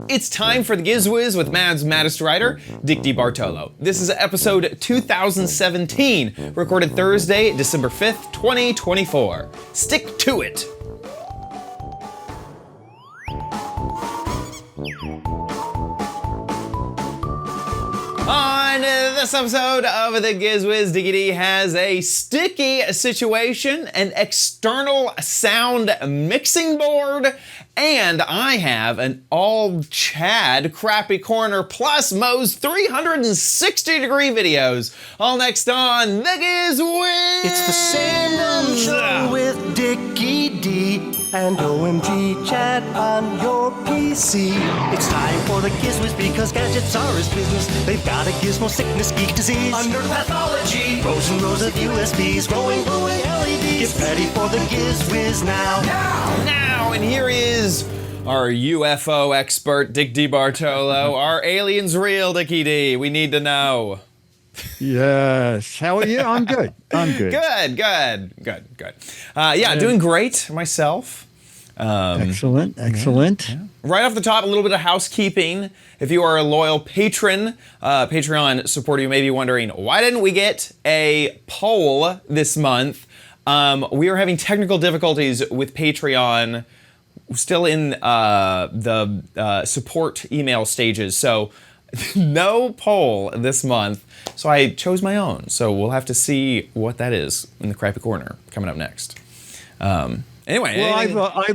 It's time for the Giz Wiz with Mad's maddest writer, Dick DeBartolo. This is episode 2017, recorded Thursday, December 5th, 2024. Stick to it! On this episode of the Giz Wiz, Dickie D has a sticky situation, an external sound mixing board, and I have an all Chad crappy corner plus Mo's 360-degree videos. All next on the Giz Wiz. It's the same show with Dickie D and OMG Chad on your PC. It's time for the Giz Wiz because gadgets are his business. They've got a gizmo sickness, geek disease, under pathology, rows and rows of USBs, glowing LEDs. Get ready for the Giz Wiz now. Now, and here is our UFO expert, Dick DeBartolo. Are aliens real, Dickie D? We need to know. Yes. How are you? I'm good. I'm good. Good. Doing great myself. Excellent. Yeah. Right off the top, a little bit of housekeeping. If you are a loyal patron, Patreon supporter, you may be wondering, why didn't we get a poll this month? We are having technical difficulties with Patreon, still in the support email stages, so no poll this month. So I chose my own. So we'll have to see what that is in the crappy corner coming up next. Anyway. Well, I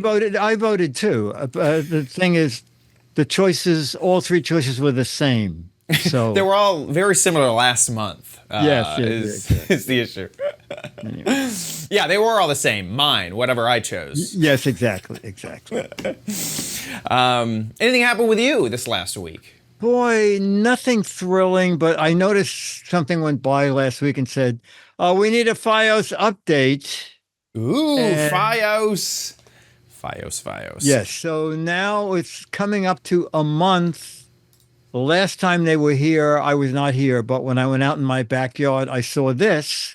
voted too. The thing is, all three choices were the same. So they were all very similar last month. Yes. Is the issue. Anyway. Yeah, they were all the same. Mine, whatever I chose. Yes, exactly. Anything happened with you this last week? Boy, nothing thrilling, but I noticed something went by last week and said, we need a FiOS update. Ooh, FiOS. Yes, so now it's coming up to a month. The last time they were here, I was not here, but when I went out in my backyard, I saw this.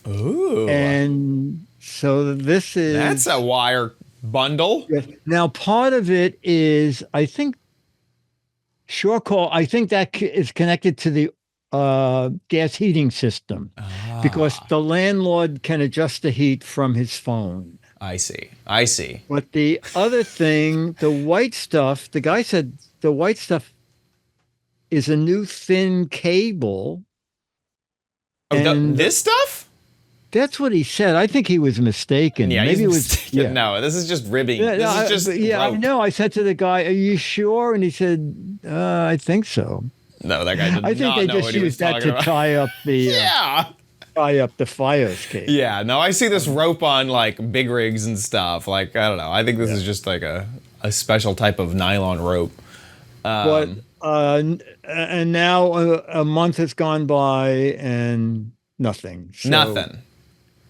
Ooh. And so this is... That's a wire bundle. Yes. Now, part of it is, I think that is connected to the gas heating system because the landlord can adjust the heat from his phone. I see. But the other thing, the white stuff, the guy said the white stuff is a new thin cable. Oh, this stuff? That's what he said. I think he was mistaken. Yeah, maybe it was. Yeah. No, this is just ribbing. Yeah, this is just rope. I know. I said to the guy, "Are you sure?" And he said, "I think so." No, that guy did I think not they know just what he was used that talking to about. tie up the FiOS cable. Yeah, no, I see this rope on like big rigs and stuff. Like, I don't know. I think this is just like a special type of nylon rope. And now a month has gone by and nothing. So Nothing.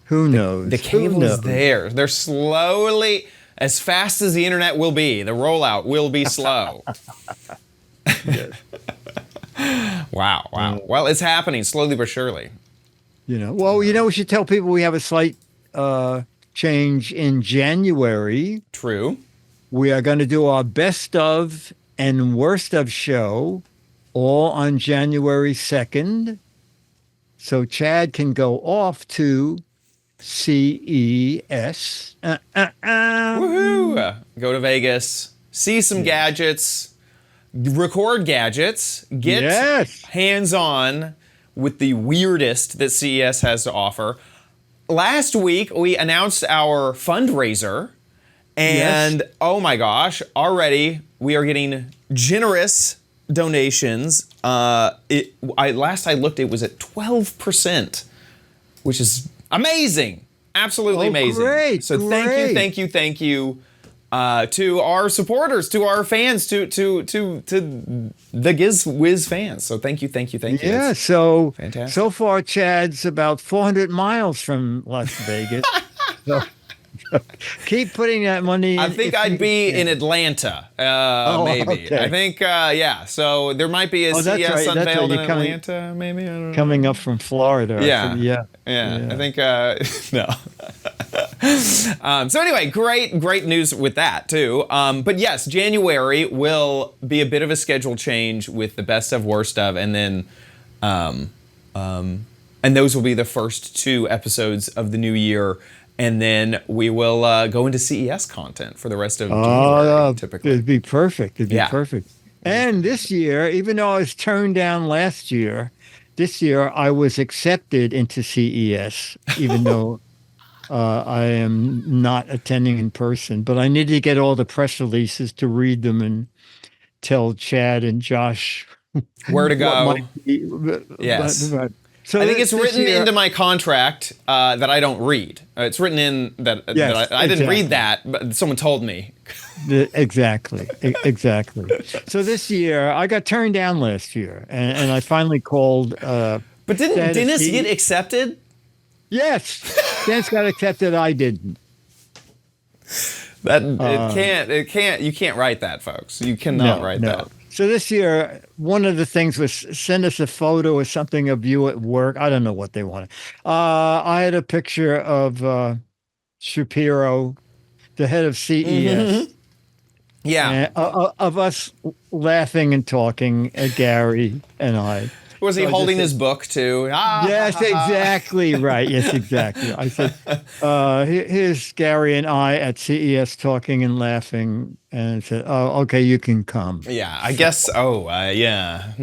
Who knows? The cable's there. They're slowly, as fast as the internet will be, the rollout will be slow. Wow. Well, it's happening slowly but surely. We should tell people we have a slight change in January. True. We are going to do our best of and worst of show all on January 2nd. So Chad can go off to CES. Woohoo! Go to Vegas, see some gadgets, record gadgets, get hands-on with the weirdest that CES has to offer. Last week, we announced our fundraiser, and oh my gosh, already we are getting generous donations. Last I looked, it was at 12%, which is amazing. Absolutely amazing. Great. So thank you to our supporters, to our fans, to the Giz Wiz fans. So thank you. Yeah, so fantastic. So far Chad's about 400 miles from Las Vegas. So keep putting that money in. I think I'd be in Atlanta, maybe. Okay. I think, so there might be a CES unveiled in Atlanta, maybe? I don't know. Coming up from Florida. Yeah. I think, no. So anyway, great news with that too. But yes, January will be a bit of a schedule change with the best of, worst of, and then, and those will be the first 2 episodes of the new year. And then we will go into CES content for the rest of January, typically. It'd be perfect. It'd be perfect. And this year, even though I was turned down last year, this year I was accepted into CES, even though I am not attending in person. But I needed to get all the press releases to read them and tell Chad and Josh where to go. Yes. So I think it's written into my contract that I don't read. It's written in that, I didn't read that, but someone told me. Exactly. So this year, I got turned down last year, and I finally called. But didn't Dennis get accepted? Yes, Dennis got accepted. I didn't. It can't. You can't write that, folks. You cannot write that. So this year, one of the things was send us a photo or something of you at work. I don't know what they wanted. I had a picture of Shapiro, the head of CES. Mm-hmm. Yeah. Of us laughing and talking, Gary and I. Was he holding his book too? Yes, exactly right. Yes, exactly. I said, here's Gary and I at CES talking and laughing. And I said, oh, okay, you can come. Yeah, I guess. Yeah.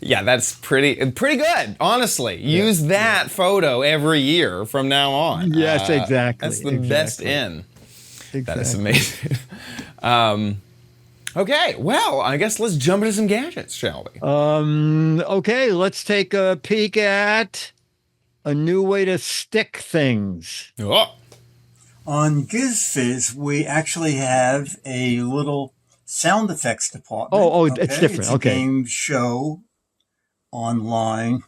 Yeah, that's pretty good, honestly. Use that photo every year from now on. Yes, exactly. That's the best in. Exactly. That is amazing. Okay, well, I guess let's jump into some gadgets, shall we? Okay, let's take a peek at a new way to stick things. Oh. On Giz Wiz, we actually have a little sound effects department. It's different. It's a game show online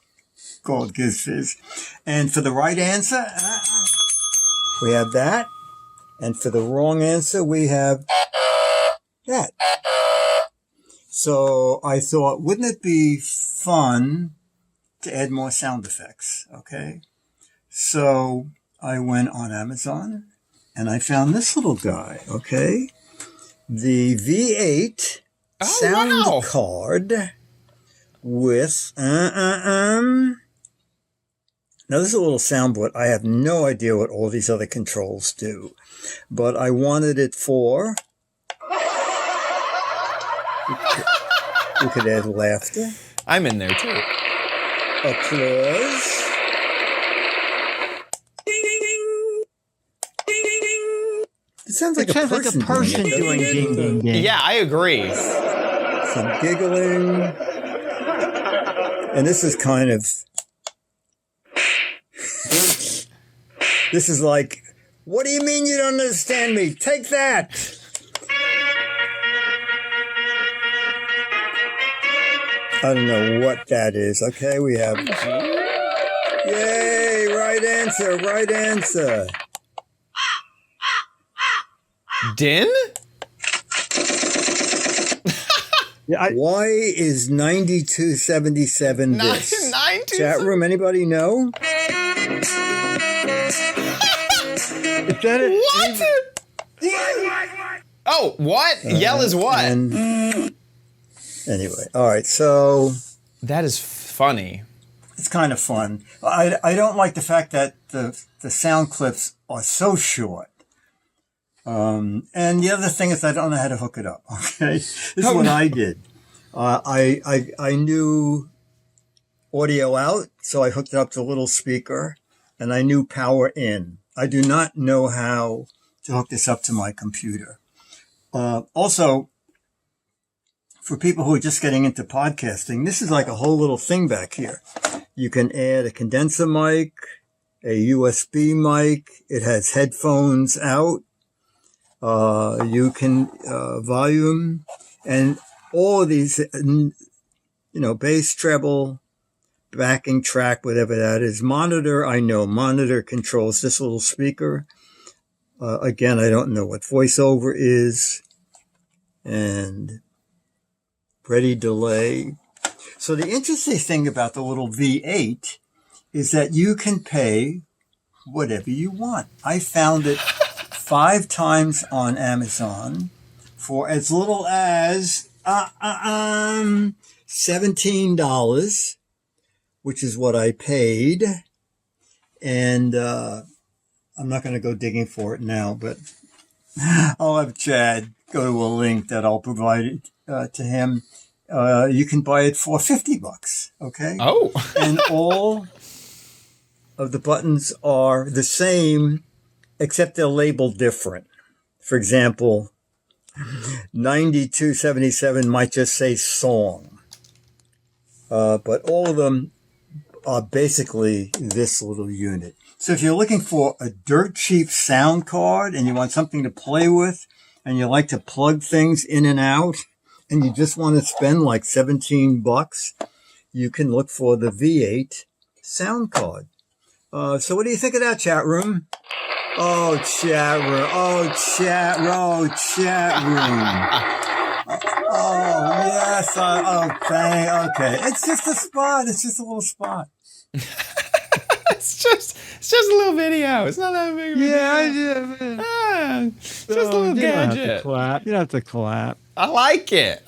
called Giz Wiz. And for the right answer, we have that. And for the wrong answer, we have that. So I thought, wouldn't it be fun to add more sound effects? Okay. So I went on Amazon and I found this little guy. Okay. The V8 sound card with, now this is a little soundboard. I have no idea what all these other controls do, but I wanted it for, we could add laughter. I'm in there too. Applause. It sounds like a person doing ding, ding, ding. Yeah, I agree. Some giggling. And this is kind of, this is like, what do you mean you don't understand me? Take that. I don't know what that is. Okay, we have, yay, right answer. Din? Why is 9277 this? 92. Chat room, anybody know? Is that it? What? Oh, what? Yell is what? Anyway, all right, so that is funny. It's kind of fun. I don't like the fact that the sound clips are so short. And the other thing is I don't know how to hook it up. Okay, this is what I did. I knew audio out, so I hooked it up to a little speaker, and I knew power in. I do not know how to hook this up to my computer. Also, for people who are just getting into podcasting, this is like a whole little thing back here. You can add a condenser mic, a USB mic. It has headphones out. You can volume, and all of these, bass, treble, backing track, whatever that is. Monitor, I know. Monitor controls this little speaker. Again, I don't know what voiceover is. And ready delay. So the interesting thing about the little V8 is that you can pay whatever you want. I found it 5 times on Amazon for as little as $17, which is what I paid. And I'm not going to go digging for it now, but I'll have Chad go to a link that I'll provide to him. You can buy it for $50, okay? Oh. And all of the buttons are the same, except they're labeled different. For example, 9277 might just say song. But all of them are basically this little unit. So if you're looking for a dirt cheap sound card and you want something to play with and you like to plug things in and out and you just want to spend like $17, you can look for the V8 sound card. So what do you think of that, chat room? Oh, chat room. Oh, chat room. Oh, chat room. Oh, yes. Okay. It's just a spot. It's just a little spot. It's just a little video. It's not that big of a deal. It's just a little gadget. You don't have to clap. You don't have to clap. I like it.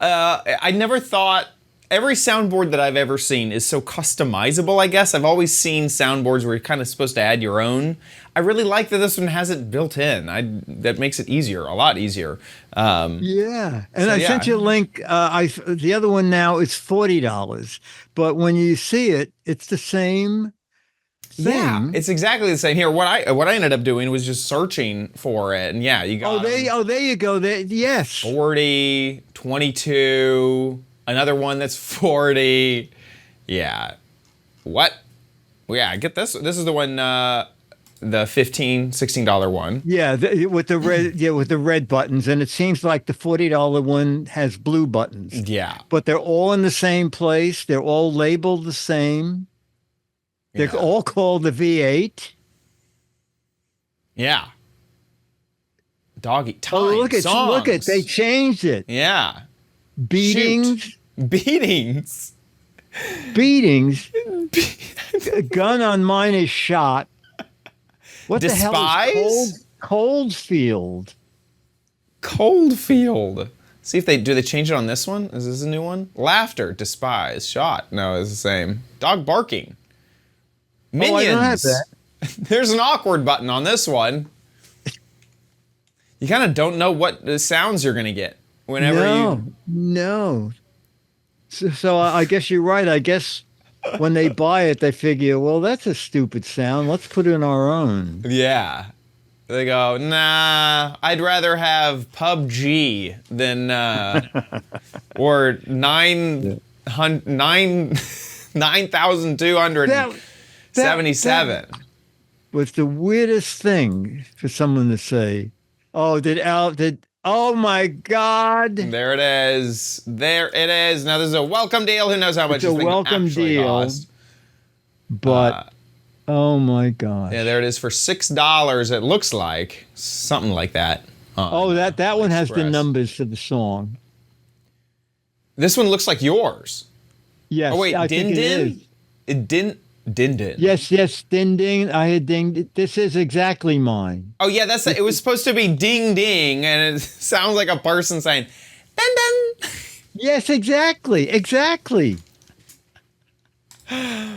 I never thought every soundboard that I've ever seen is so customizable, I guess. I've always seen soundboards where you're kind of supposed to add your own. I really like that this one has it built in. That makes it easier, a lot easier. Yeah. And I sent you a link. The other one now is $40. But when you see it, it's the same thing. Yeah, it's exactly the same. Here, what I ended up doing was just searching for it. And yeah, you got there you go. Yes. 40, 22... Another one that's 40. Yeah. What? Well, yeah, get this. This is the one, the $16 one. Yeah, with the red. Yeah, with the red buttons, and it seems like the $40 one has blue buttons. Yeah. But they're all in the same place. They're all labeled the same. They're all called the V8. Yeah. Doggy time. Oh, look at they changed it. Yeah. Beatings. Beatings. Gun on mine is shot. What Despise? the hell is Coldfield? Coldfield. See if they change it on this one. Is this a new one? Laughter. Despise. Shot. No, it's the same. Dog barking. Minions. I don't have that. There's an awkward button on this one. You kind of don't know what the sounds you're gonna get. No. So I guess you're right. I guess when they buy it, they figure, well, that's a stupid sound. Let's put in our own. Yeah. They go, nah, I'd rather have PUBG than, or 9,277. Was the weirdest thing for someone to say, oh my God. There it is. There it is. Now, this is a welcome deal. Who knows how much it's a welcome deal cost. But, oh my gosh. Yeah, there it is for $6, it looks like. Something like that. That one has the numbers for the song. This one looks like yours. Yes. Oh, wait, I Din think Din? It didn't. Din Din. Yes, Din Ding. I had ding. This is exactly mine. Oh yeah, it was supposed to be ding ding, and it sounds like a person saying, din din. Yes, exactly. I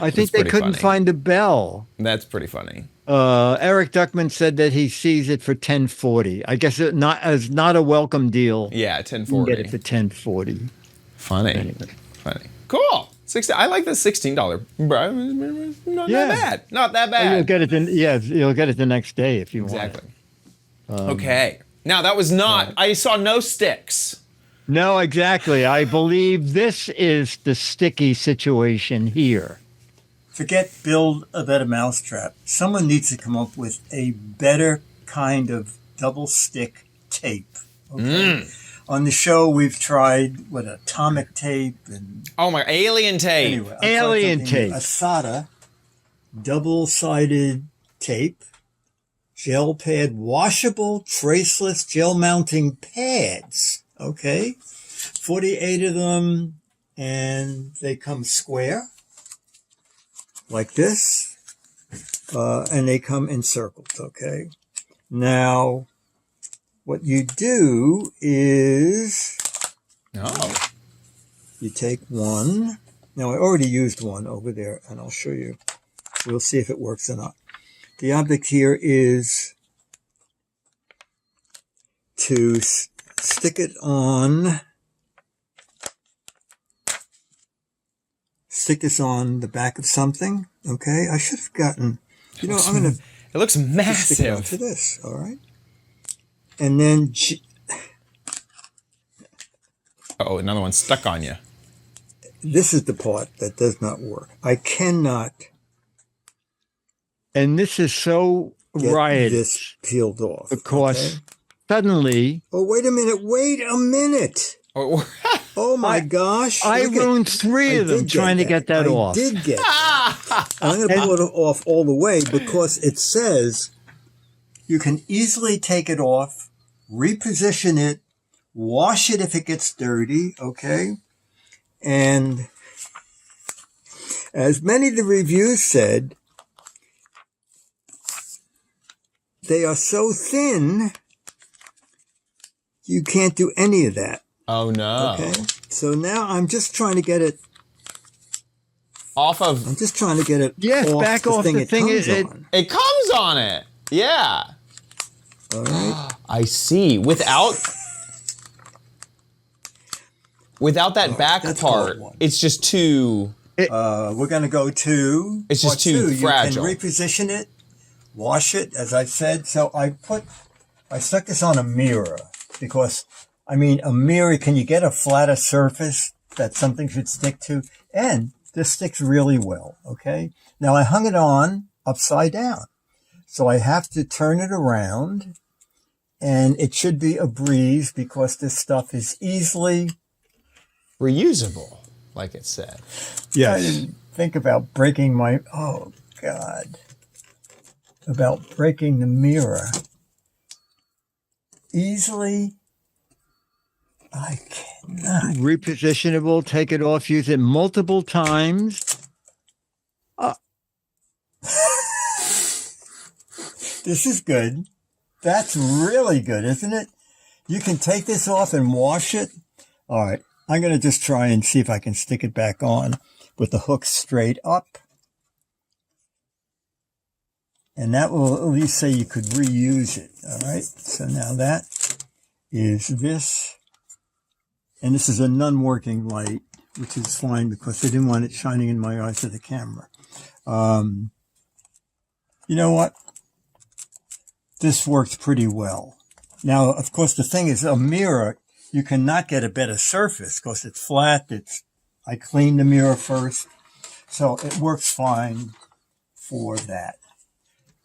think they couldn't find a bell. That's pretty funny. Eric Duckman said that he sees it for $10.40. I guess it not a welcome deal. Yeah, $10.40. You can get it for $10.40. Funny. Anyway. Funny. Cool. I like the $16. Not that bad. Not that bad. You'll get it. You'll get it the next day if you want. Exactly. Okay. Now that was not. I saw no sticks. No, exactly. I believe this is the sticky situation here. Forget build a better mousetrap. Someone needs to come up with a better kind of double stick tape. Okay. On the show, we've tried atomic tape and alien tape. Anyway, alien tape. ASADA, double-sided tape, gel pad, washable, traceless gel mounting pads. Okay, 48 of them, and they come square like this. and they come in circles, okay? Now, what you do is you take one. Now, I already used one over there, and I'll show you. We'll see if it works or not. The object here is to stick it on. Stick this on the back of something, okay? I should have gotten, I'm going to... It looks massive. Stick it onto this, all right? And then... Oh, another one stuck on you. This is the part that does not work. I cannot... And this is so get this peeled off. Because suddenly... Oh, wait a minute. Oh my gosh. I ruined 3 of them trying to get that off. I did get that. I'm going to pull it off all the way because it says you can easily take it off, reposition it, wash it if it gets dirty, okay? And as many of the reviews said, they are so thin, you can't do any of that. Oh, no. Okay, so now I'm just trying to get it off of... I'm just trying to get it off back the off thing the it thing comes on. It comes on it. Yeah. All right. I see. Without that back part, it's just too... We're going to go to... It's just too fragile. You can reposition it, wash it, as I said. So I stuck this on a mirror because... a mirror, can you get a flatter surface that something should stick to? And this sticks really well, okay? Now, I hung it on upside down. So I have to turn it around, and it should be a breeze because this stuff is easily... reusable, like it said. Yes. I didn't think about breaking my... Oh, God. About breaking the mirror. Easily... I cannot. Repositionable, take it off, use it multiple times. This is good. That's really good, isn't it? You can take this off and wash it. All right. I'm going to just try and see if I can stick it back on with the hook straight up. And that will at least say you could reuse it. All right. So now that is this. And this is a non-working light, which is fine because I didn't want it shining in my eyes to the camera. You know what? This works pretty well. Now, of course, the thing is a mirror, you cannot get a better surface because it's flat. I cleaned the mirror first. So it works fine for that.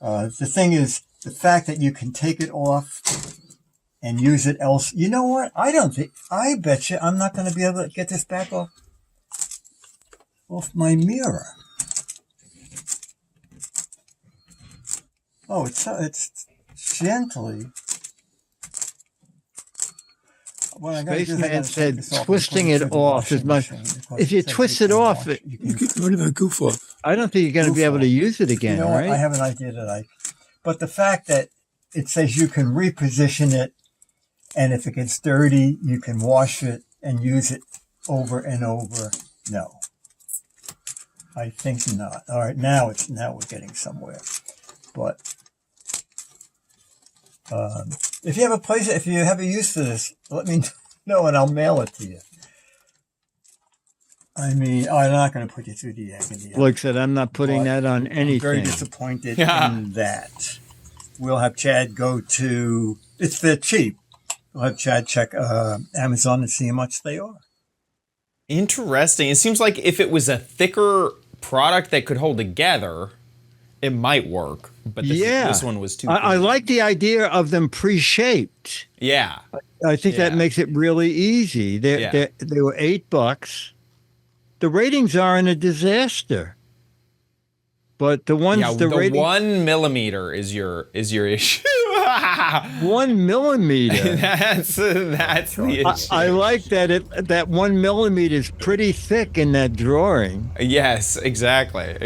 The thing is, the fact that you can take it off and use it else. You know what? I bet you I'm not going to be able to get this back off my mirror. Oh, it's gently. Spaceman said twisting it off is much. If you twist it off, you get rid of that goof off. I don't think you're going to be able to use it again, you know right? I have an idea but the fact that it says you can reposition it, and if it gets dirty, you can wash it and use it over and over. No, I think not. All right, now we're getting somewhere. But if you have a use for this, let me know and I'll mail it to you. I'm not going to put you through the agony. Like I said, I'm not putting that on anything. I'm very disappointed in that. We'll have Chad go to, they're cheap. We'll have Chad check Amazon and see how much they are. Interesting. It seems like if it was a thicker product that could hold together, it might work. But this one was too thin. I like the idea of them pre-shaped. Yeah. I think that makes it really easy. They were $8. The ratings aren't a disaster. But the ones the 1 millimeter is your issue. 1 millimeter. That's the issue. I like that that 1 millimeter is pretty thick in that drawing. Yes, exactly.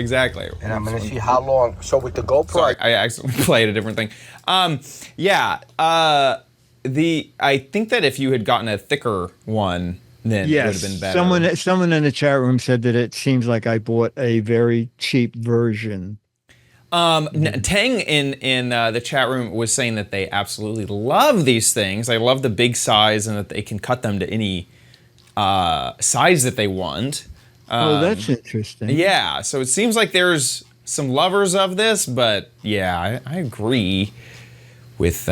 And I'm gonna see how long. So with the GoPro, Sorry, I accidentally played a different thing. Yeah. I think that if you had gotten a thicker one, then it would have been better. Someone in the chat room said that it seems like I bought a very cheap version. Tang in the chat room was saying that they absolutely love these things. They love the big size and that they can cut them to any size that they want. Oh, that's interesting. Yeah, so it seems like there's some lovers of this, but yeah, I agree with.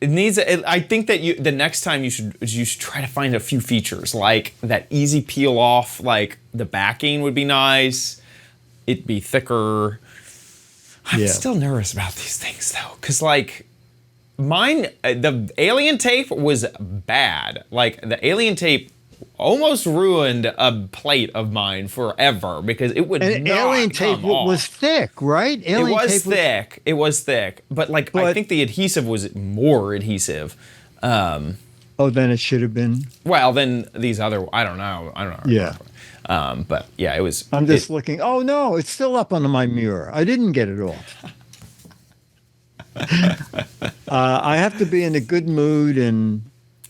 It needs. I think that the next time you should try to find a few features like that easy peel off. Like the backing would be nice. It'd be thicker. I'm still nervous about these things though, because like mine, the alien tape was bad. Like the alien tape almost ruined a plate of mine forever because it would not alien tape come off. Was thick, right? It was thick, but like I think the adhesive was more adhesive. Then it should have been. Well, then these other, I don't know. Yeah. But yeah, it was. I'm just looking. Oh no, it's still up on my mirror. I didn't get it off. I have to be in a good mood and.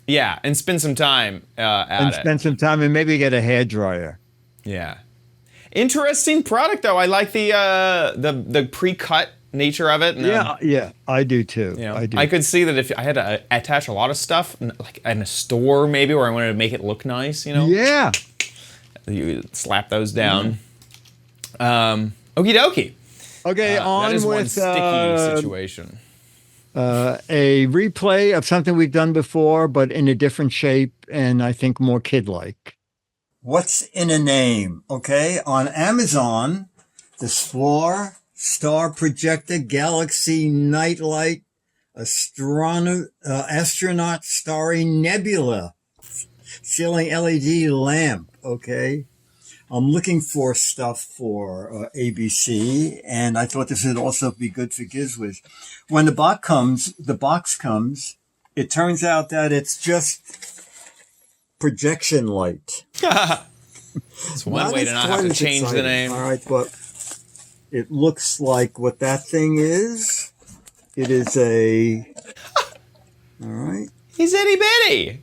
Yeah, and spend some time spend some time and maybe get a hairdryer. Yeah. Interesting product though. I like the pre-cut nature of it. Yeah, I do too. You know, I do. I could see that if I had to attach a lot of stuff, like in a store maybe, where I wanted to make it look nice, you know? Yeah. You slap those down. Okie dokie. Okay, on that is with one sticky situation. A replay of something we've done before, but in a different shape, and I think more kid-like. What's in a name? Okay, on Amazon, the Spore Star Projector Galaxy Nightlight Astronaut Starry Nebula Ceiling LED Lamp. Okay, I'm looking for stuff for ABC, and I thought this would also be good for Giz Wiz. When the box comes, it turns out that it's just projection light. It's one way to not have to change the name. All right, but it looks like what that thing is. It is a. All right. He's itty bitty.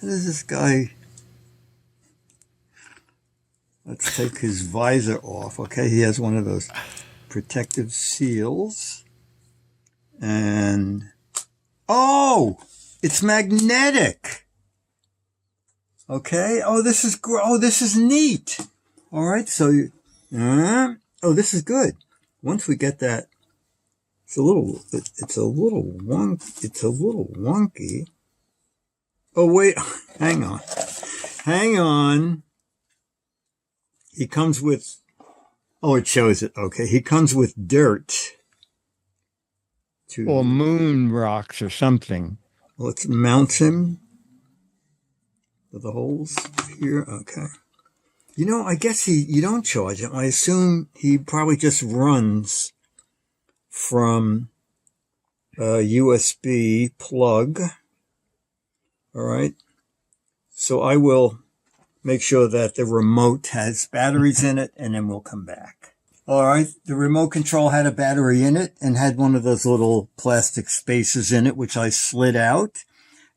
What is this guy? Let's take his visor off. Okay, he has one of those protective seals. And, oh, it's magnetic. Okay. Oh, this is neat. All right. So, this is good. Once we get that, it's a little wonky. Oh, wait, hang on. He comes with, it shows it. Okay. He comes with dirt. Or moon rocks or something. Let's mount him with the holes here. Okay. You know, I guess you don't charge him. I assume he probably just runs from a USB plug. All right. So I will make sure that the remote has batteries in it, and then we'll come back. All right, the remote control had a battery in it and had one of those little plastic spaces in it, which I slid out.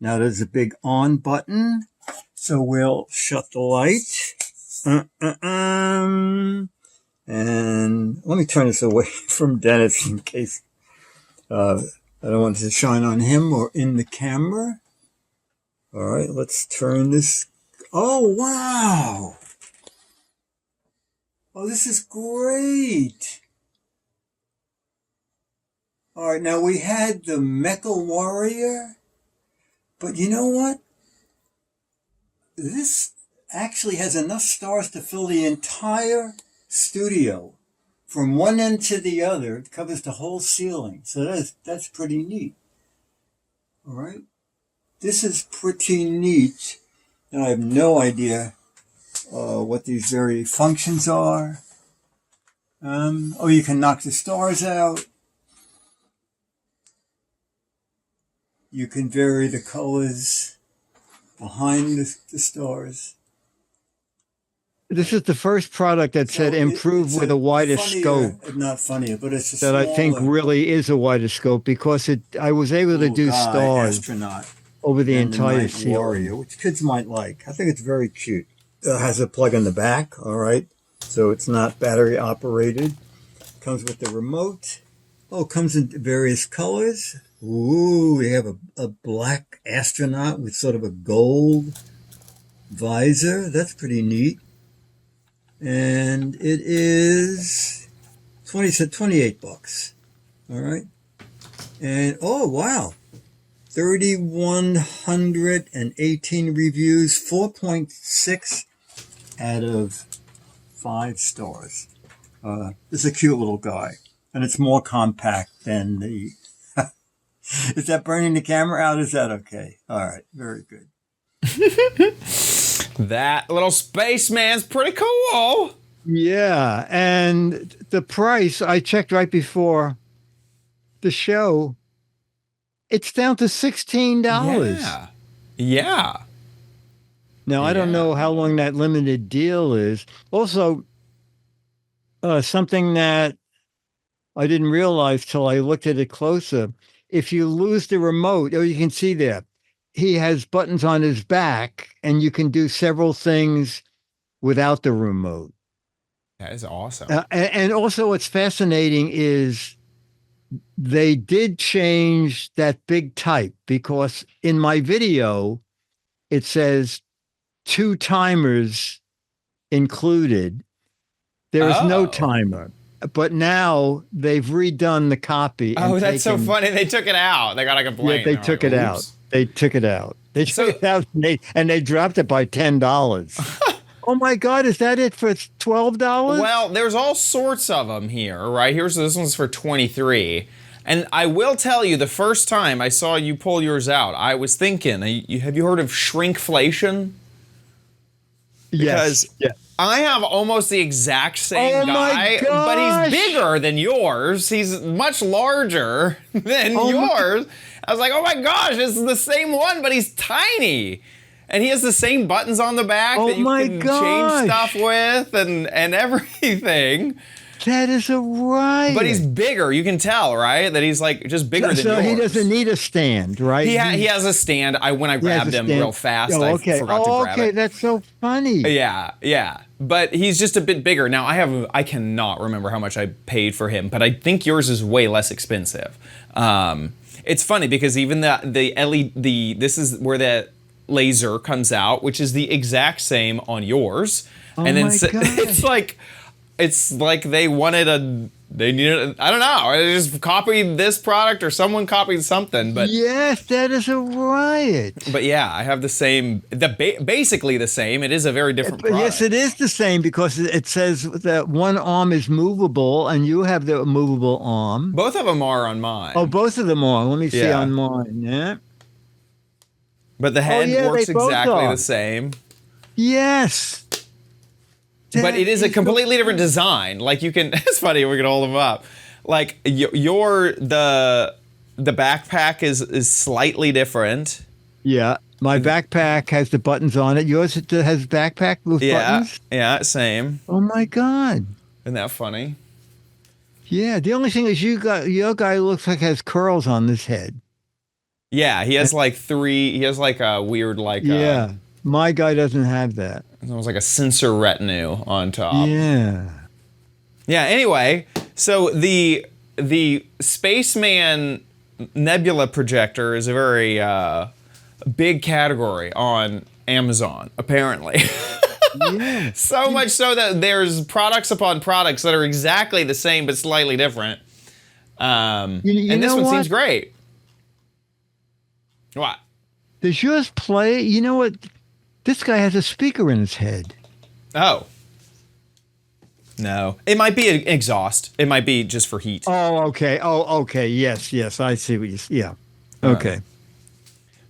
Now there's a big on button, so we'll shut the light. And let me turn this away from Dennis in case I don't want it to shine on him or in the camera. All right, let's turn this. Oh, wow. Oh, this is great. All right, now we had the Mecha Warrior, but you know what? This actually has enough stars to fill the entire studio. From one end to the other, it covers the whole ceiling. So that's pretty neat. All right. This is pretty neat. And I have no idea what these various functions are. You can knock the stars out. You can vary the colors behind the stars. This is the first product that said improve with a wider scope. Not funnier, but it's that I think really is a wider scope because I was able to do stars Astronaut over the entire Night series. Warrior, which kids might like. I think it's very cute. It has a plug in the back, all right, so it's not battery operated. Comes with the remote. Oh, comes in various colors. Ooh, we have a black astronaut with sort of a gold visor. That's pretty neat. And it is 28 bucks. All right. And oh, wow. 3,118 reviews, 4.6 out of 5 stars. This is a cute little guy. And it's more compact than the... Is that burning the camera out? Is that okay? All right. Very good. That little spaceman's pretty cool. Yeah, and the price, I checked right before the show, it's down to $16. Yeah. Now, I don't know how long that limited deal is. Also, something that I didn't realize till I looked at it closer, if you lose the remote, you can see there, he has buttons on his back, and you can do several things without the remote. That is awesome. And also what's fascinating is they did change that big type because in my video, it says 2 timers included. There is no timer. But now they've redone the copy. Oh, that's so funny. They took it out. They got a complaint. Yeah, they took it out. They took it out. They took it out and they dropped it by $10. Oh my God, is that it for $12? Well, there's all sorts of them here, right? This one's for $23. And I will tell you, the first time I saw you pull yours out, I was thinking, have you heard of shrinkflation? Because I have almost the exact same guy, but he's bigger than yours. He's much larger than yours. I was like, oh my gosh, this is the same one, but he's tiny. And he has the same buttons on the back that you can change stuff with and everything. That is a riot. But he's bigger. You can tell, right? That he's like just bigger than yours. So he doesn't need a stand, right? He has a stand. When I grabbed him real fast, I forgot to grab it. Okay, that's so funny. Yeah. But he's just a bit bigger. Now, I cannot remember how much I paid for him, but I think yours is way less expensive. It's funny because even the LED, this is where the laser comes out, which is the exact same on yours. And then it's like they needed, I don't know, they just copied this product or someone copied something, but yes, that is a riot. But yeah, I have the same, basically the same. It is a very different product. Yes, it is the same because it says that one arm is movable and you have the movable arm. Both of them are on mine. Oh, both of them are. Let me see on mine. Yeah. But the head works exactly the same. Yes. But it is a completely different design. Like you can, it's funny, we can hold them up. Like the backpack is slightly different. Yeah. My backpack has the buttons on it. Yours has backpack with buttons? Yeah, same. Oh my God. Isn't that funny? Yeah. The only thing is your guy looks like has curls on his head. Yeah, he has like a weird yeah. My guy doesn't have that. It's almost like a sensor retinue on top. Yeah. Yeah, anyway, so the Spaceman Nebula projector is a very big category on Amazon, apparently. Yeah. So much so that there's products upon products that are exactly the same but slightly different. And this one seems great. What? Does yours play? You know what? This guy has a speaker in his head. Oh. No. It might be an exhaust. It might be just for heat. Oh, okay. Oh, okay. Yes. I see what you... Yeah. Okay.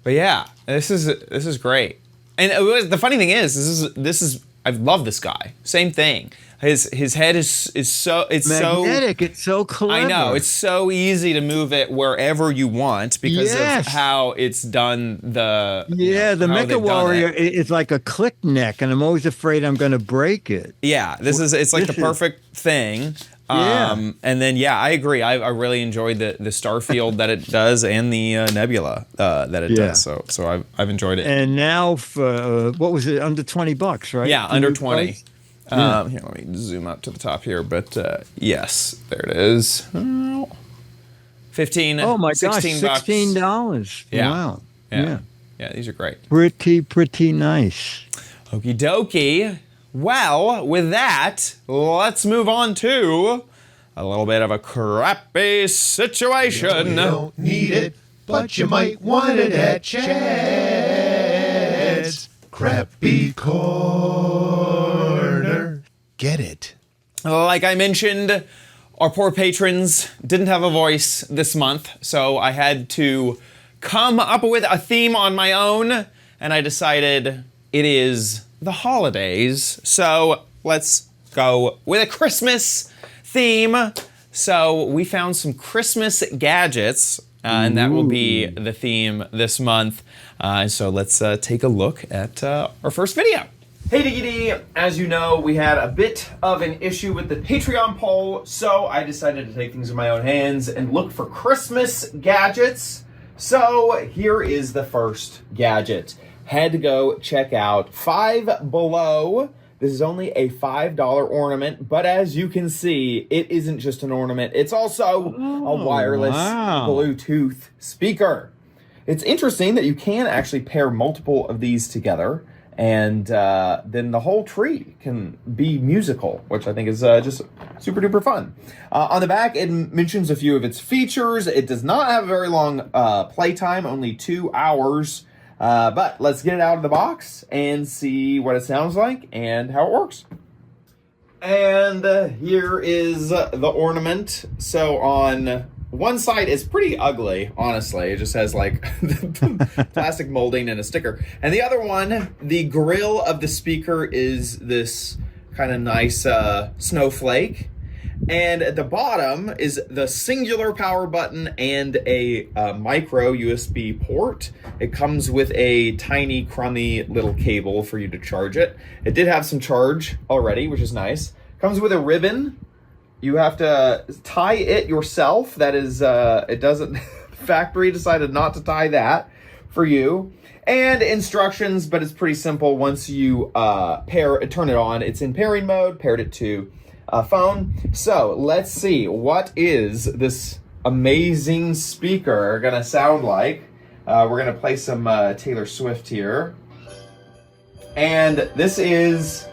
But yeah, this is great. And the funny thing is, this is I love this guy. Same thing. His head is so magnetic. It's so clever. I know, it's so easy to move it wherever you want because of how it's done. The Mecha Warrior is like a click neck, and I'm always afraid I'm going to break it. Yeah, it's like the perfect thing. And then I agree. I really enjoyed the star field that it does and the nebula that it does. So I've enjoyed it. And now for what was it, under $20, right? Yeah, under 20. Here, let me zoom up to the top here. But yes, there it is. 15. Oh my gosh, $16. $16. Yeah. Wow. Yeah, these are great. Pretty nice. Okie dokie. Well, with that, let's move on to a little bit of a crappy situation. You don't need it, but you might want it at Chad's Crappy Corner. Get it. Like I mentioned, our poor patrons didn't have a voice this month, so I had to come up with a theme on my own, and I decided it is the holidays. So let's go with a Christmas theme. So we found some Christmas gadgets, and that will be the theme this month. So let's take a look at our first video. Hey Diggity! As you know, we had a bit of an issue with the Patreon poll, so I decided to take things in my own hands and look for Christmas gadgets. So here is the first gadget. Had to go check out Five Below. This is only a $5 ornament, but as you can see, it isn't just an ornament. It's also a wireless Bluetooth speaker. It's interesting that you can actually pair multiple of these together, and then the whole tree can be musical, which I think is just super duper fun. On the back, it mentions a few of its features. It does not have a very long playtime, only 2 hours. But let's get it out of the box and see what it sounds like and how it works. And here is the ornament. So on one side, it's pretty ugly, honestly. It just has like plastic molding and a sticker. And the other one, the grill of the speaker is this kind of nice snowflake. And at the bottom is the singular power button and a micro USB port. It comes with a tiny, crummy little cable for you to charge it. It did have some charge already, which is nice. Comes with a ribbon. You have to tie it yourself. That is, it doesn't, factory decided not to tie that for you. And instructions, but it's pretty simple. Once you turn it on, it's in pairing mode, paired it to phone. So let's see, what is this amazing speaker gonna sound like? We're gonna play some Taylor Swift here. And this is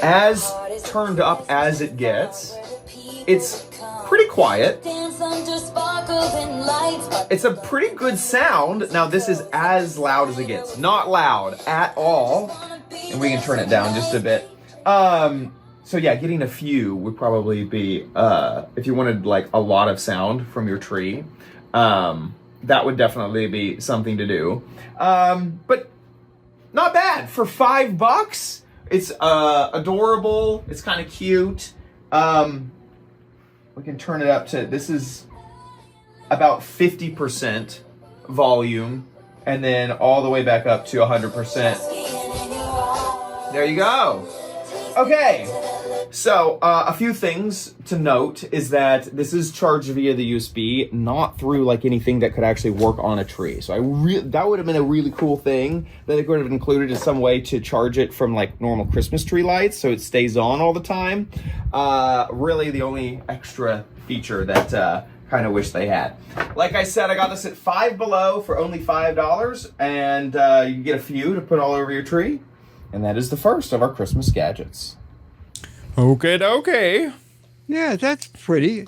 as turned up as it gets. It's pretty quiet. It's a pretty good sound. Now this is as loud as it gets. Not loud at all. And we can turn it down just a bit. So yeah, getting a few would probably be, if you wanted like a lot of sound from your tree, that would definitely be something to do. But not bad for $5. It's adorable. It's kind of cute. We can turn it up to, this is about 50% volume, and then all the way back up to 100%. There you go. Okay, so a few things to note is that this is charged via the USB, not through like anything that could actually work on a tree. So that would have been a really cool thing that they could have included in some way to charge it from like normal Christmas tree lights so it stays on all the time. Really the only extra feature that kind of wish they had. Like I said, I got this at Five Below for only $5, and you can get a few to put all over your tree. And that is the first of our Christmas gadgets. Okay. Yeah, that's pretty.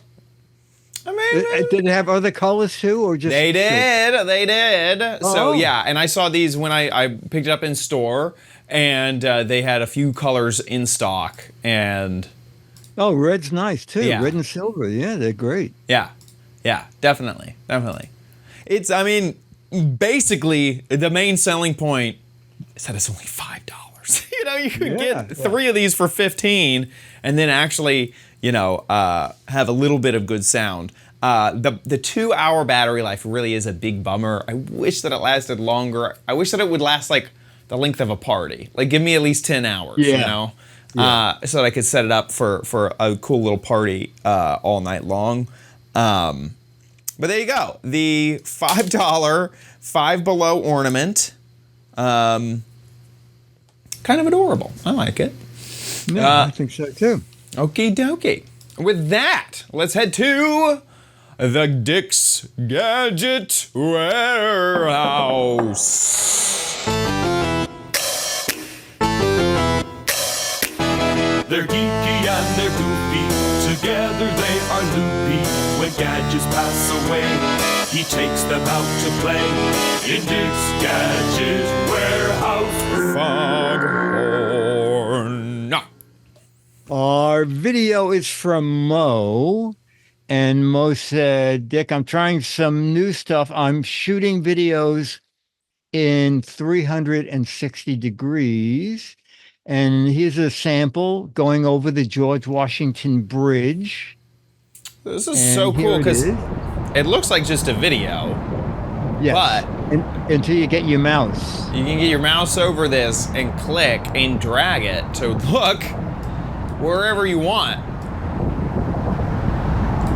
I mean, did it have other colors too, or just? They did. Oh. So yeah, and I saw these when I picked it up in store, and they had a few colors in stock. And oh, red's nice too. Yeah. Red and silver. Yeah, they're great. Yeah, definitely. It's, I mean, basically the main selling point is that it's only $5. You know, you could get 3 of these for 15 and then actually, you know, have a little bit of good sound. The 2-hour battery life really is a big bummer. I wish that it lasted longer. I wish that it would last like the length of a party. Like give me at least 10 hours, you know, so that I could set it up for a cool little party all night long. But there you go. The $5 Five Below ornament. Kind of adorable. I like it. Yeah, I think so too. Okie dokie. With that, let's head to the Dick's Gadget Warehouse. They're geeky and they're goofy, together they are loopy. When gadgets pass away, he takes them out to play in Dick's Gadget Warehouse. Foghorn. Our video is from Mo, and Mo said, Dick, I'm trying some new stuff. I'm shooting videos in 360 degrees. And here's a sample going over the George Washington Bridge. This is so cool because it looks like just a video. Yes. But until you get your mouse. You can get your mouse over this and click and drag it to look wherever you want.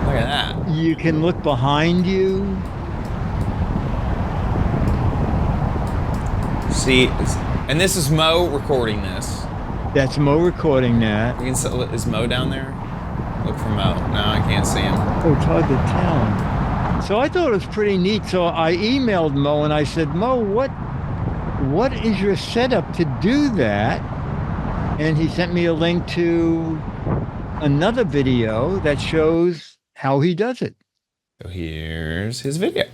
Look at that. You can look behind you. See, and this is Mo recording this. That's Mo recording that. You can, is Mo down there? Look for Mo. No, I can't see him. Oh, it's hard to tell. So I thought it was pretty neat. So I emailed Mo and I said, Mo, what is your setup to do that? And he sent me a link to another video that shows how he does it. So here's his video.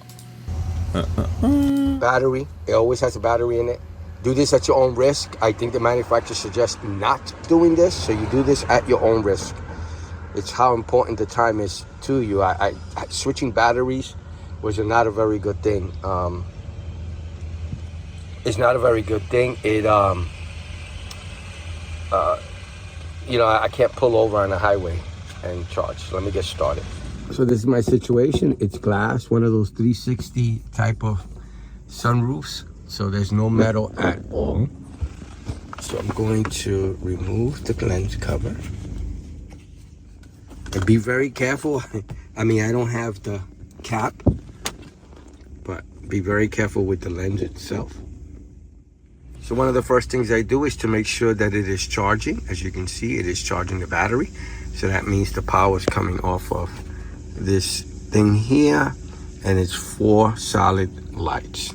Battery. It always has a battery in it. Do this at your own risk. I think the manufacturer suggests not doing this, so you do this at your own risk. It's how important the time is to you. I switching batteries was not a very good thing. It's not a very good thing. It you know, I can't pull over on the highway and charge. So let me get started. So this is my situation. It's glass, one of those 360 type of sunroofs. So there's no metal at all. So I'm going to remove the lens cover. And be very careful. I mean, I don't have the cap, but be very careful with the lens itself. So one of the first things I do is to make sure that it is charging. As you can see, it is charging the battery. So that means the power is coming off of this thing here, and it's 4 solid lights.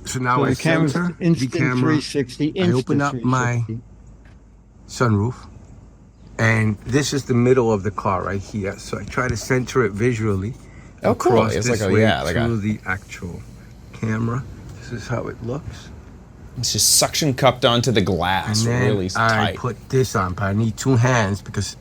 So now So I the camera's center the instant camera. 360. I open up my sunroof, and this is the middle of the car right here. So I try to center it visually. Oh, cool. Across It's this like a, way yeah, like to a, the actual camera. This is how it looks. it's just suction cupped onto the glass And then really I tight. put this on, but I need 2 hands because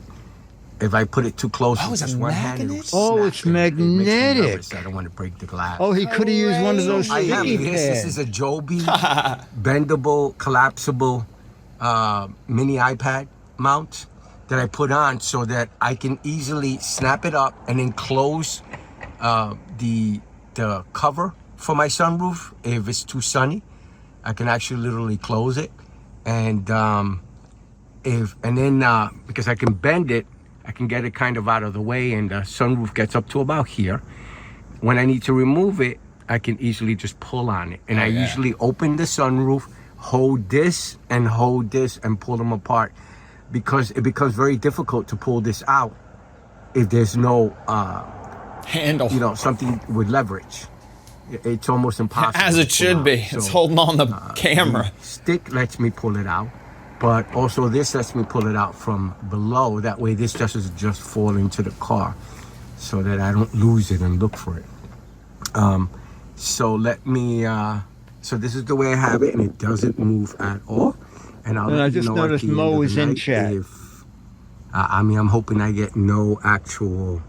if I put it too close Oh, with it's a just one hand, it'll magnet? Oh, snap it's and it makes me magnetic. nervous. I don't want to break the glass. Oh, he could have used one of those I have sticky this. This is pads. a Joby bendable, collapsible mini iPad mount that I put on so that I can easily snap it up and then close the cover for my sunroof if it's too sunny. I can actually literally close it, and because I can bend it, I can get it kind of out of the way, and the sunroof gets up to about here. When I need to remove it, I can easily just pull on it, and I usually open the sunroof, hold this and pull them apart, because it becomes very difficult to pull this out if there's no Handle. you know, something with leverage. It's almost impossible. As it to should pull be. out. It's So, holding on the camera. the stick lets me pull it out, but also this lets me pull it out from below. That way this doesn't just fall into the car, so that I don't lose it and look for it. So let me, so this is the way I have it, and it doesn't move at all. And And I just noticed Mo is in chat. I mean, I'm hoping I get no actual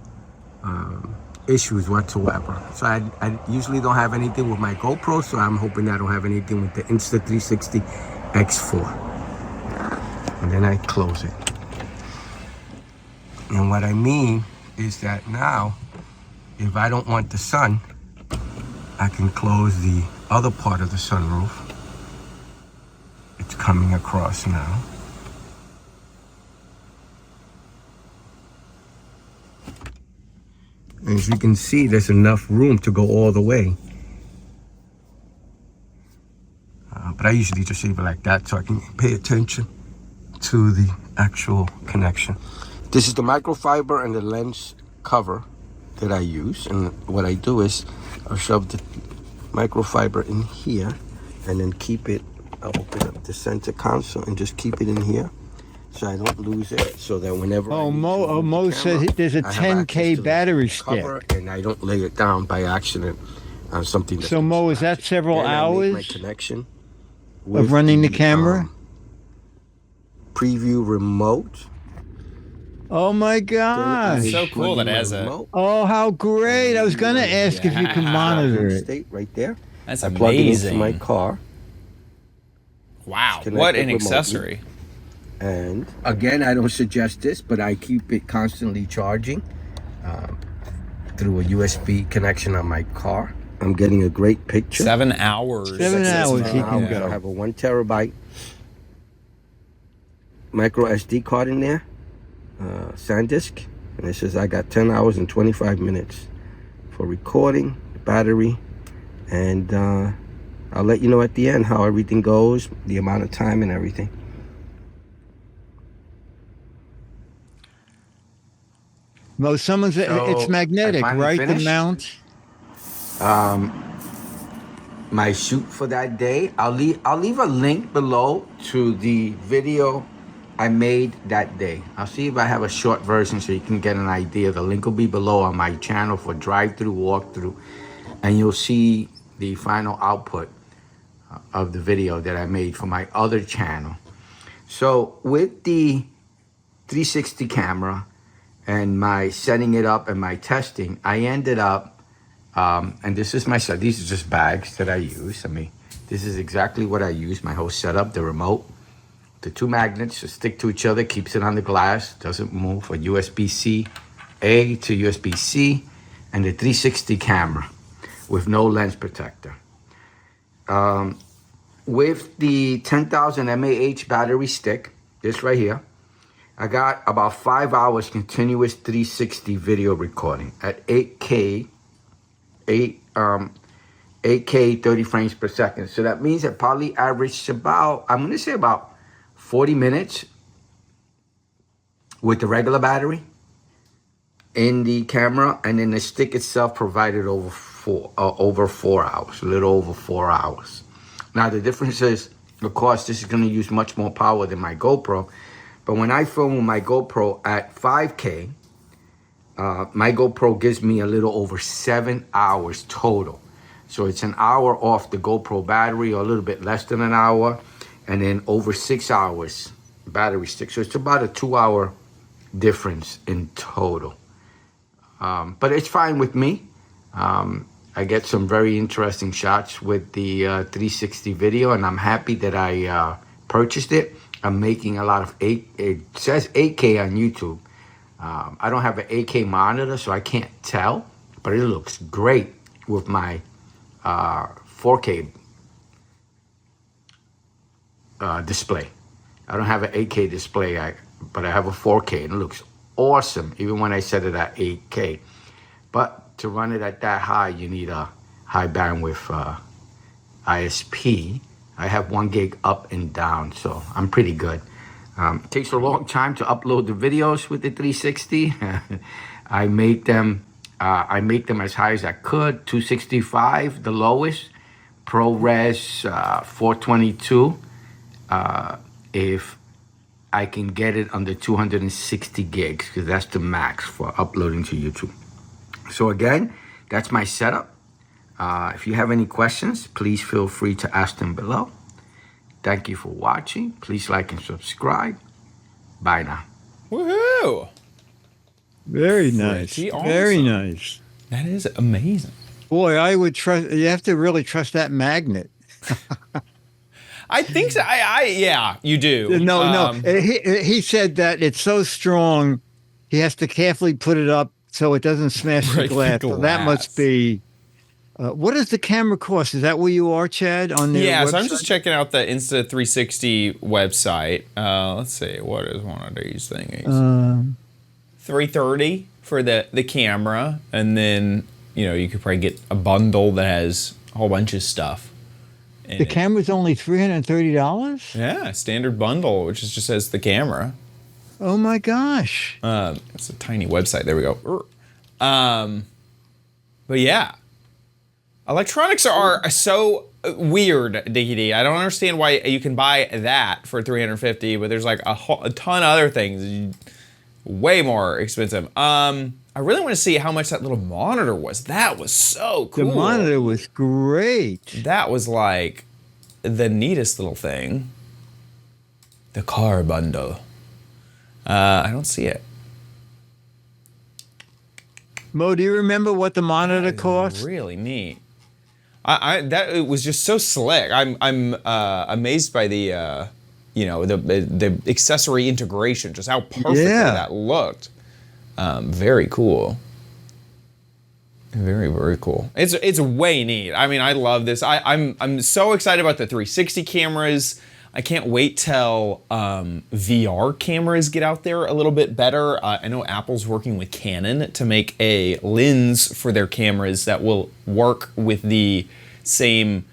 issues whatsoever. So I usually don't have anything with my GoPro, so I'm hoping I don't have anything with the Insta360 X4. And then I close it. And what I mean is that now, if I don't want the sun, I can close the other part of the sunroof. It's coming across now. And as you can see, there's enough room to go all the way. But I usually just leave it like that so I can pay attention to the actual connection. This is the microfiber and the lens cover that I use. And what I do is I'll shove the microfiber in here and then keep it, I'll open up the center console and just keep it in here so I don't lose it, so that whenever Mo says there's a 10K battery stick. And I don't lay it down by accident on something. So Mo, is that several hours my connection of running the camera? Preview remote. Oh my God! It's so cool that it has a. Oh, how great! I was gonna ask if you can monitor it. State right there. That's I plug it into amazing. my car. Wow, what an accessory! And again, I don't suggest this, but I keep it constantly charging through a USB connection on my car. I'm getting a great picture. 7 hours. 7 hours he can go. I have a 1 terabyte micro SD card in there, SanDisk, and it says I got 10 hours and 25 minutes for recording, battery, and I'll let you know at the end how everything goes, the amount of time and everything. Mo, it's magnetic, right? Finished. The mount. My shoot for that day, I'll leave a link below to the video I made that day. I'll see if I have a short version so you can get an idea. The link will be below on my channel for drive-through, walkthrough, and you'll see the final output of the video that I made for my other channel. So with the 360 camera and my setting it up and my testing, I ended up, and this is my set. These are just bags that I use. I mean, this is exactly what I use, my whole setup, the remote, the 2 magnets that stick to each other, keeps it on the glass, doesn't move, a USB-C A to USB-C, and the 360 camera with no lens protector. With the 10,000 mAh battery stick, this right here, I got about 5 hours continuous 360 video recording at 8K 30 frames per second. So that means it probably averaged about, I'm gonna say about 40 minutes with the regular battery in the camera, and then the stick itself provided over 4 hours, a little over 4 hours. Now the difference is, of course, this is gonna use much more power than my GoPro, but when I film with my GoPro at 5K, my GoPro gives me a little over 7 hours total. So it's an hour off the GoPro battery, or a little bit less than an hour, and then over 6 hours battery stick. So it's about a 2-hour difference in total. But it's fine with me. I get some very interesting shots with the 360 video, and I'm happy that I purchased it. I'm making a lot of it says 8K on YouTube. I don't have an 8K monitor, so I can't tell, but it looks great with my 4K display. I don't have an 8K display, but I have a 4K, and it looks awesome, even when I set it at 8K. But to run it at that high, you need a high bandwidth ISP. I have 1 gig up and down, so I'm pretty good. It takes a long time to upload the videos with the 360. I make them as high as I could, 265, the lowest, ProRes 422. If I can get it under 260 gigs, because that's the max for uploading to YouTube. So again, that's my setup. If you have any questions, please feel free to ask them below. Thank you for watching. Please like and subscribe. Bye now. Woohoo! Very nice. Very nice. That is amazing. Boy, I would trust. You have to really trust that magnet. I think so. Yeah, you do. No. He said that it's so strong, he has to carefully put it up so it doesn't smash the glass. So that must be. What does the camera cost? Is that where you are, Chad? On their website? So I'm just checking out the Insta360 website. Let's see, what is one of these things? $330 for the camera, and then you could probably get a bundle that has a whole bunch of stuff. The camera's only $330? Yeah, standard bundle, which just says the camera. Oh my gosh. It's a tiny website. There we go. But yeah. Electronics are so weird, Dickie D. I don't understand why you can buy that for $350, but there's like a ton of other things way more expensive. I really want to see how much that little monitor was. That was so cool. The monitor was great. That was like the neatest little thing. The car bundle. I don't see it. Mo, do you remember what the monitor cost? Really neat. It was just so slick. I'm amazed by the the accessory integration, just how perfectly that looked. Very cool. Very, very cool. It's way neat. I mean, I love this. I'm so excited about the 360 cameras. I can't wait till VR cameras get out there a little bit better. I know Apple's working with Canon to make a lens for their cameras that will work with the same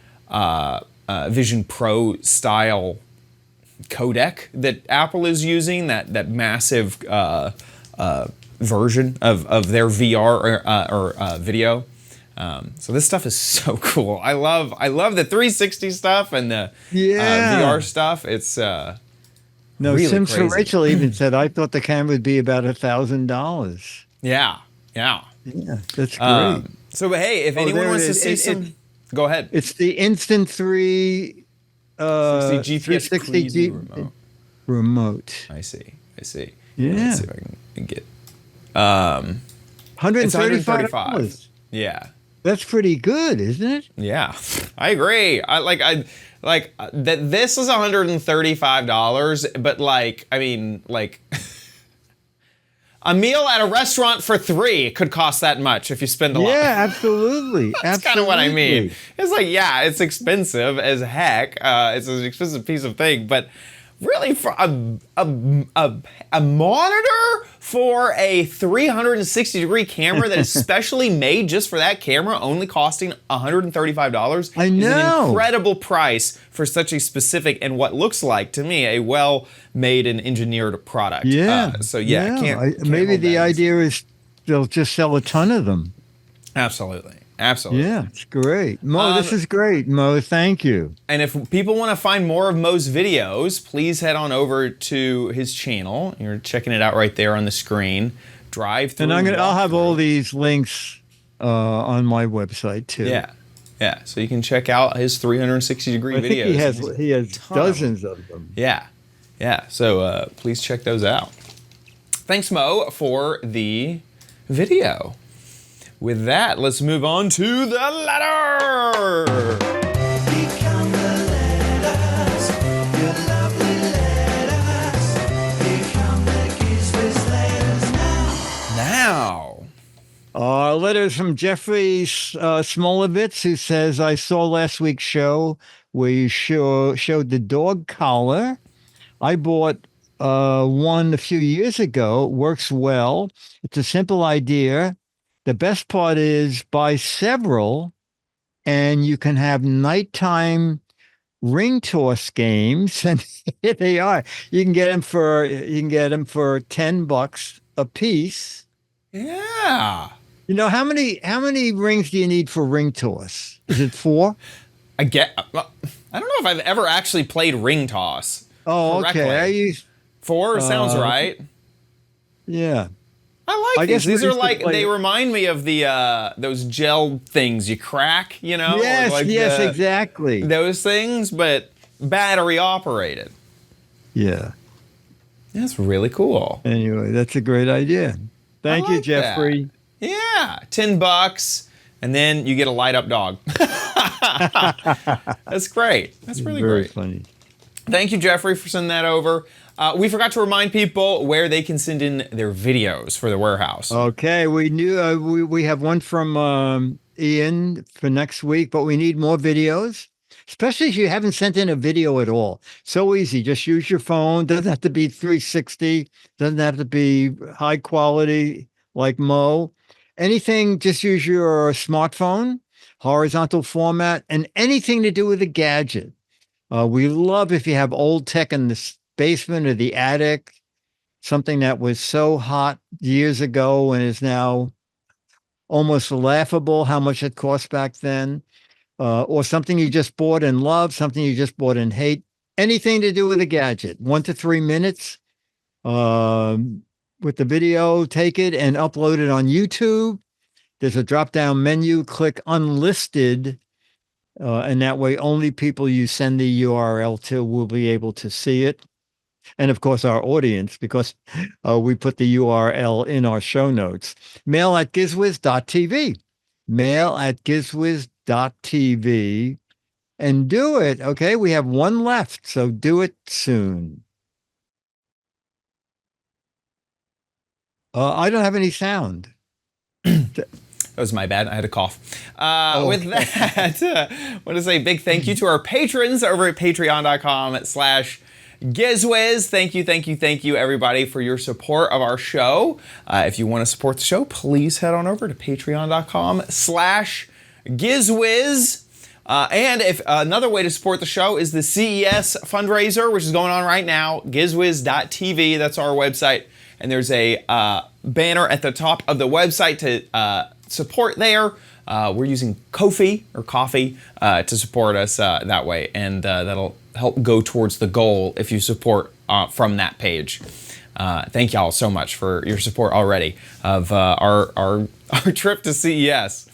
Vision Pro style codec that Apple is using, that massive version of their VR or video. So this stuff is so cool. I love the 360 stuff and the VR stuff. It's really Simpson crazy. Rachel even said, I thought the camera would be about $1,000. Yeah, that's great. So hey, if anyone wants to see some, go ahead. It's the Instant 3 GPS 360 remote. I see. Yeah. Let's see if I can get. $135. Yeah. That's pretty good, isn't it? Yeah, I agree. I like that. This is $135, but a meal at a restaurant for 3 could cost that much if you spend a lot. Yeah, absolutely. That's kind of what I mean. It's like, yeah, it's expensive as heck. It's an expensive piece of thing, but really, for a monitor for a 360-degree camera that is specially made just for that camera, only costing $135, I know. Is an incredible price for such a specific and what looks like to me a well-made and engineered product. Yeah. Can't maybe hold the that. idea is they'll just sell a ton of them. Absolutely. Yeah, it's great. Mo, this is great. Mo, thank you. And if people want to find more of Mo's videos, please head on over to his channel. You're checking it out right there on the screen. Drive through. And I'll have all these links on my website too. Yeah. So you can check out his 360-degree videos. He has dozens of them. Yeah. So please check those out. Thanks, Mo, for the video. With that, let's move on to the letter. Become the letters, your lovely letters. Become the Giz Wiz letters now. Letters from Jeffrey Smolovitz, who says, I saw last week's show where you showed the dog collar. I bought one a few years ago. It works well. It's a simple idea. The best part is buy several and you can have nighttime ring toss games. And here they are. You can get them for $10 a piece. Yeah. How many rings do you need for ring toss? Is it 4? I don't know if I've ever actually played ring toss. Oh, correctly. okay. 4 sounds right. Yeah. I like guess these. These we are used to like, play- they remind me of the those gel things you crack, Yes, exactly. Those things, but battery operated. Yeah. That's really cool. Anyway, that's a great idea. Thank you, like Jeffrey. Yeah, $10, and then you get a light up dog. That's great. That's really Very great. funny. Thank you, Jeffrey, for sending that over. We forgot to remind people where they can send in their videos for the warehouse. Okay, we knew we have one from Ian for next week, but we need more videos. Especially if you haven't sent in a video at all. So easy. Just use your phone. Doesn't have to be 360. Doesn't have to be high quality like Mo. Anything, just use your smartphone, horizontal format, and anything to do with a gadget. We love if you have old tech in the basement or the attic, something that was so hot years ago and is now almost laughable how much it cost back then. Or something you just bought and love, something you just bought and hate. Anything to do with a gadget. 1 to 3 minutes with the video, take it and upload it on YouTube. There's a drop-down menu, click unlisted, and that way only people you send the URL to will be able to see it. And of course, our audience, because we put the URL in our show notes. Mail@gizwiz.tv. Mail@gizwiz.tv. And do it. Okay, we have one left, so do it soon. I don't have any sound. That was my bad. I had a cough. With that, I want to say a big thank you to our patrons over at patreon.com/Giz Wiz. Thank you, everybody, for your support of our show. If you want to support the show, please head on over to patreon.com/Giz Wiz. And if another way to support the show is the CES fundraiser, which is going on right now, gizwiz.tv. That's our website. And there's a banner at the top of the website to support there. We're using Ko-fi to support us that way. And that'll help go towards the goal if you support from that page. Thank y'all so much for your support already of our trip to CES.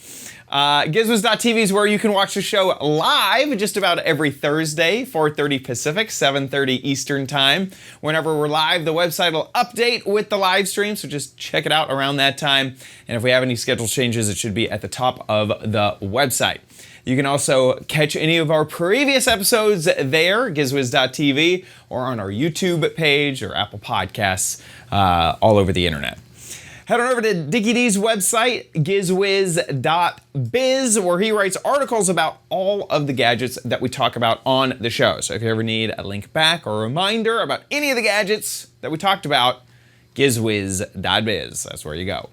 Gizwiz.tv is where you can watch the show live just about every Thursday, 4:30 Pacific, 7:30 Eastern Time. Whenever we're live, the website will update with the live stream, so just check it out around that time. And if we have any schedule changes, it should be at the top of the website. You can also catch any of our previous episodes there, Gizwiz.tv, or on our YouTube page or Apple Podcasts, all over the internet. Head on over to Dickie D's website, gizwiz.biz, where he writes articles about all of the gadgets that we talk about on the show. So if you ever need a link back or a reminder about any of the gadgets that we talked about, gizwiz.biz. That's where you go.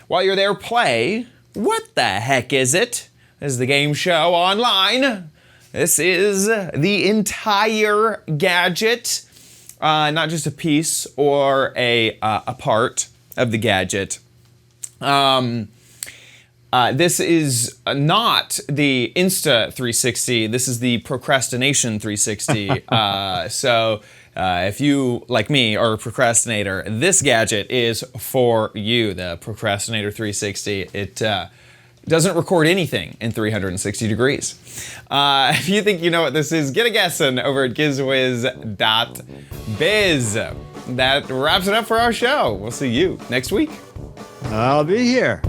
While you're there, play What the Heck Is It? This is the game show online. This is the entire gadget, not just a piece or a part of the gadget. This is not the Insta 360. This is the Procrastination 360. So if you, like me, are a procrastinator, this gadget is for you, the Procrastinator 360. It doesn't record anything in 360 degrees. If you think you know what this is, get a guessing over at gizwiz.biz. That wraps it up for our show. We'll see you next week. I'll be here.